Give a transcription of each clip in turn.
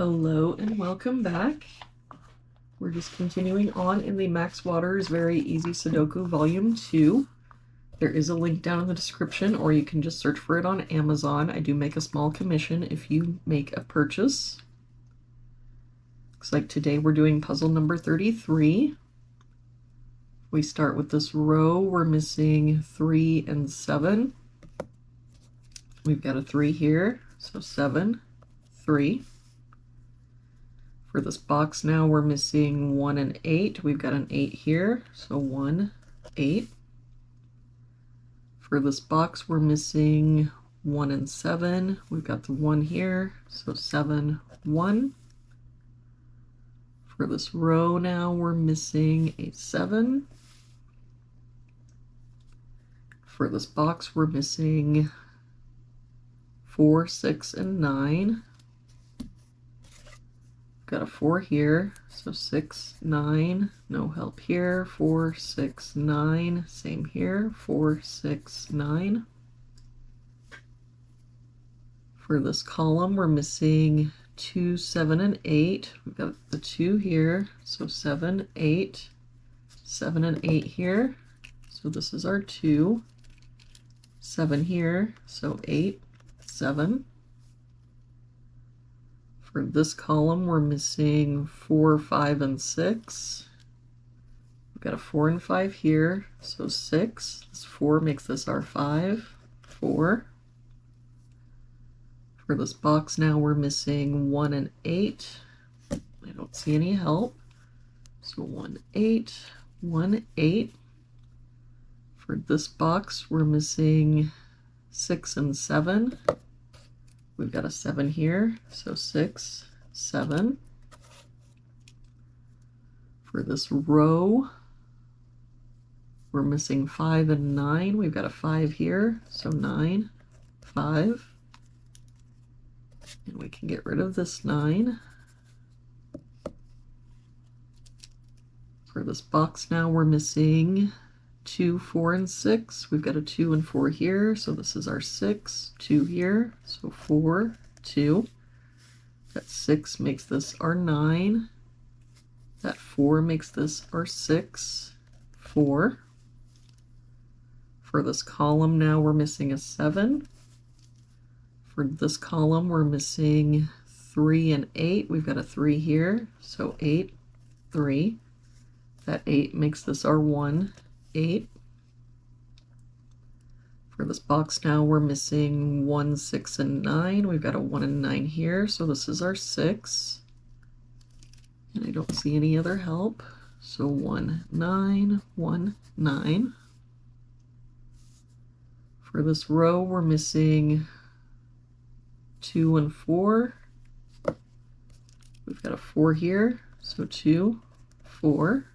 Hello and welcome back. We're just continuing on in the Max Waters Very Easy Sudoku Volume 2. There is a link down in the description, or you can just search for it on Amazon. I do make a small commission if you make a purchase. Looks like today we're doing puzzle number 33. We start with this row. We're missing 3 and 7. We've got a 3 here, so 7, 3. For this box now, we're missing 1 and 8. We've got an 8 here, so 1, 8. For this box, we're missing 1 and 7. We've got the 1 here, so 7, 1. For this row now, we're missing a 7. For this box, we're missing 4, 6, and 9. Got a 4 here, so 6, 9, no help here, 4, 6, 9, same here, 4, 6, 9. For this column, we're missing 2, 7, and 8. We've got the 2 here, so 7, 8, 7 and 8 here, so this is our 2, 7 here, so 8, 7. For this column, we're missing 4, 5, and 6. We've got a 4 and 5 here, so 6. This 4 makes this our 5, 4. For this box now, we're missing 1 and 8. I don't see any help. So 1, 8, 1, 8. For this box, we're missing 6 and 7. We've got a 7 here, so 6, 7. For this row, we're missing 5 and 9. We've got a 5 here, so 9, 5. And we can get rid of this 9. For this box now, we're missing 2, 4, and 6. We've got a 2 and 4 here, so this is our 6, 2 here, so 4, 2. That 6 makes this our 9. That 4 makes this our 6, 4. For this column now, we're missing a 7. For this column, we're missing 3 and 8. We've got a 3 here, so 8, 3. That 8 makes this our 1, 8. For this box now, we're missing 1, 6, and 9. We've got a 1 and 9 here, so this is our 6. And I don't see any other help. So 1, 9, 1, 9. For this row, we're missing 2 and 4. We've got a 4 here, so 2, 4.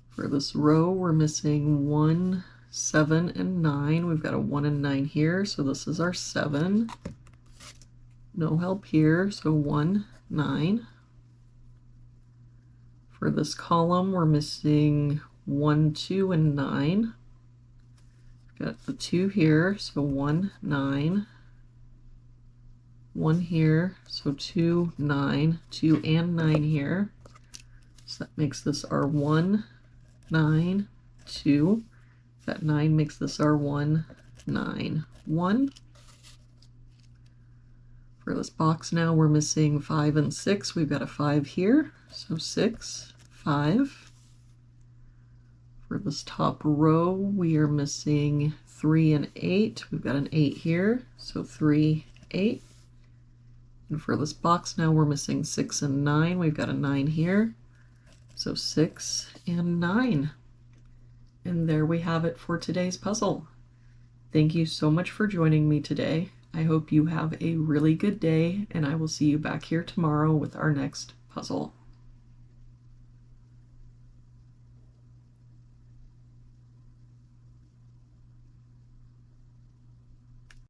For this row, we're missing 1, 7, and 9. We've got a 1 and 9 here, so this is our 7. No help here, so 1, 9. For this column, we're missing 1, 2, and 9. We've got the 2 here, so 1, 9. 1 here, so 2, 9. 2 and 9 here. So that makes this our 1, 9, 2. That 9 makes this our 1, 9, 1. For this box now, we're missing 5 and 6. We've got a 5 here, so 6, 5. For this top row, we are missing 3 and 8. We've got an 8 here, so 3, 8. And for this box now, we're missing 6 and 9. We've got a 9 here, so 6 and 9. And there we have it for today's puzzle. Thank you so much for joining me today. I hope you have a really good day, and I will see you back here tomorrow with our next puzzle.